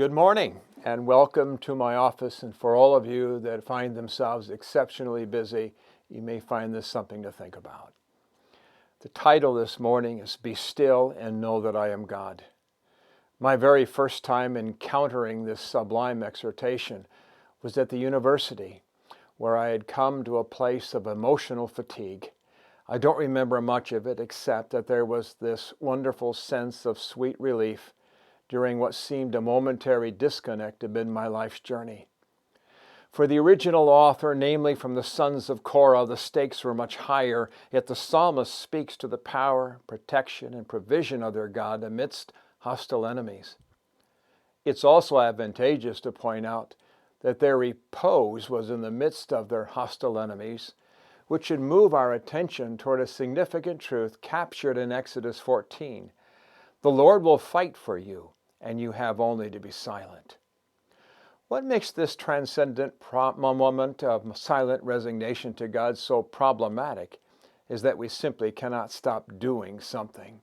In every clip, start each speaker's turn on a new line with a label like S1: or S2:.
S1: Good morning and welcome to my office, and for all of you that find themselves exceptionally busy, you may find this something to think about. The title this morning is Be Still and Know That I Am God. My very first time encountering this sublime exhortation was at the university, where I had come to a place of emotional fatigue. I don't remember much of it except that there was this wonderful sense of sweet relief during what seemed a momentary disconnect amid my life's journey. For the original author, namely from the sons of Korah, the stakes were much higher, yet the psalmist speaks to the power, protection, and provision of their God amidst hostile enemies. It's also advantageous to point out that their repose was in the midst of their hostile enemies, which should move our attention toward a significant truth captured in Exodus 14. The Lord will fight for you, and you have only to be silent. What makes this transcendent moment of silent resignation to God so problematic is that we simply cannot stop doing something.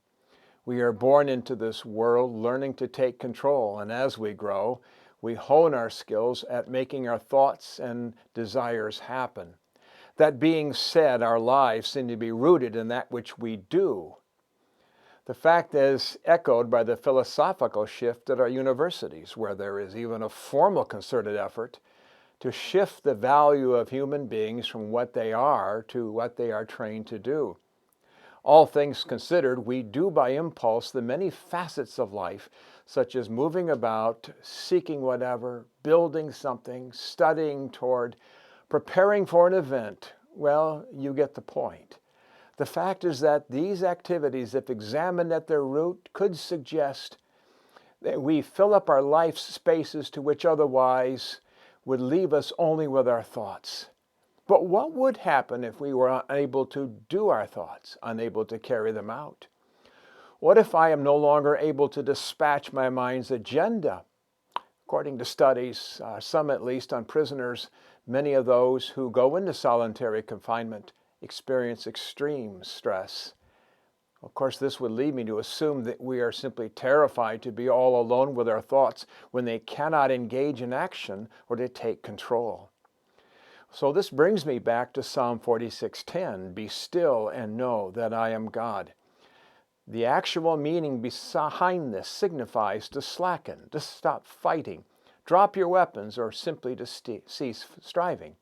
S1: We are born into this world learning to take control, and as we grow, we hone our skills at making our thoughts and desires happen. That being said, our lives seem to be rooted in that which we do. The fact is echoed by the philosophical shift at our universities, where there is even a formal concerted effort to shift the value of human beings from what they are to what they are trained to do. All things considered, we do by impulse the many facets of life, such as moving about, seeking whatever, building something, studying toward, preparing for an event. Well, you get the point. The fact is that these activities, if examined at their root, could suggest that we fill up our life spaces to which otherwise would leave us only with our thoughts. But what would happen if we were unable to do our thoughts, unable to carry them out? What if I am no longer able to dispatch my mind's agenda? According to studies, some at least on prisoners, many of those who go into solitary confinement experience extreme stress. Of course, this would lead me to assume that we are simply terrified to be all alone with our thoughts when they cannot engage in action or to take control. So this brings me back to Psalm 46:10, Be still and know that I am God. The actual meaning behind this signifies to slacken, to stop fighting, drop your weapons, or simply to cease striving.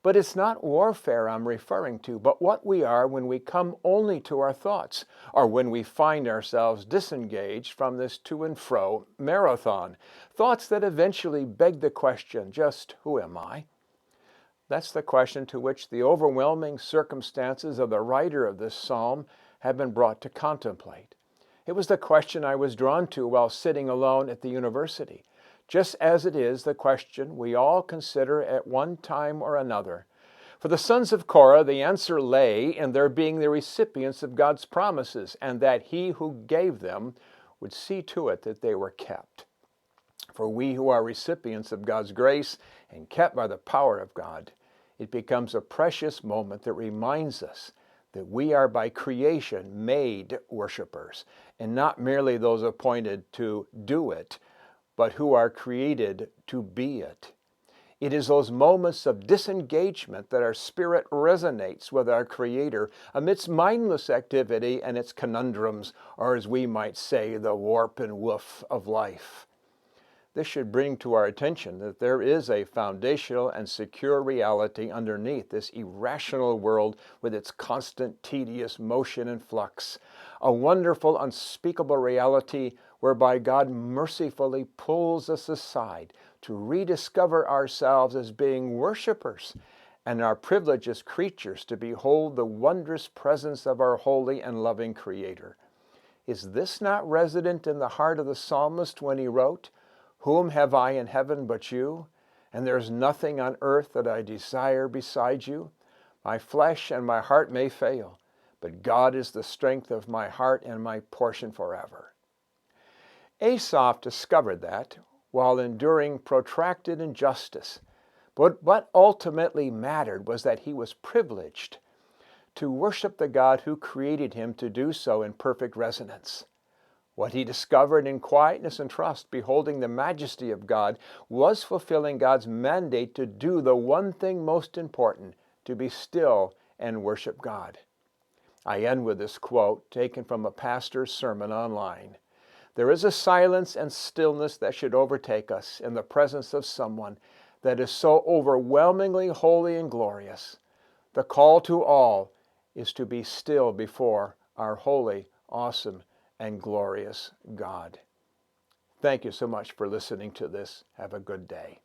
S1: But it's not warfare I'm referring to, but what we are when we come only to our thoughts, or when we find ourselves disengaged from this to and fro marathon. Thoughts that eventually beg the question, just who am I? That's the question to which the overwhelming circumstances of the writer of this psalm have been brought to contemplate. It was the question I was drawn to while sitting alone at the university, just as it is the question we all consider at one time or another. For the sons of Korah, the answer lay in their being the recipients of God's promises, and that He who gave them would see to it that they were kept. For we who are recipients of God's grace and kept by the power of God, it becomes a precious moment that reminds us that we are by creation made worshipers, and not merely those appointed to do it, but who are created to be it. It is those moments of disengagement that our spirit resonates with our Creator amidst mindless activity and its conundrums, or as we might say, the warp and woof of life. This should bring to our attention that there is a foundational and secure reality underneath this irrational world with its constant, tedious motion and flux, a wonderful, unspeakable reality whereby God mercifully pulls us aside to rediscover ourselves as being worshipers and our privilege as creatures to behold the wondrous presence of our holy and loving Creator. Is this not resident in the heart of the psalmist when he wrote, Whom have I in heaven but you? And there is nothing on earth that I desire beside you. My flesh and my heart may fail, but God is the strength of my heart and my portion forever. Asaph discovered that while enduring protracted injustice, but what ultimately mattered was that he was privileged to worship the God who created him to do so in perfect resonance. What he discovered in quietness and trust, beholding the majesty of God, was fulfilling God's mandate to do the one thing most important, to be still and worship God. I end with this quote taken from a pastor's sermon online. There is a silence and stillness that should overtake us in the presence of someone that is so overwhelmingly holy and glorious. The call to all is to be still before our holy, awesome, and glorious God. Thank you so much for listening to this. Have a good day.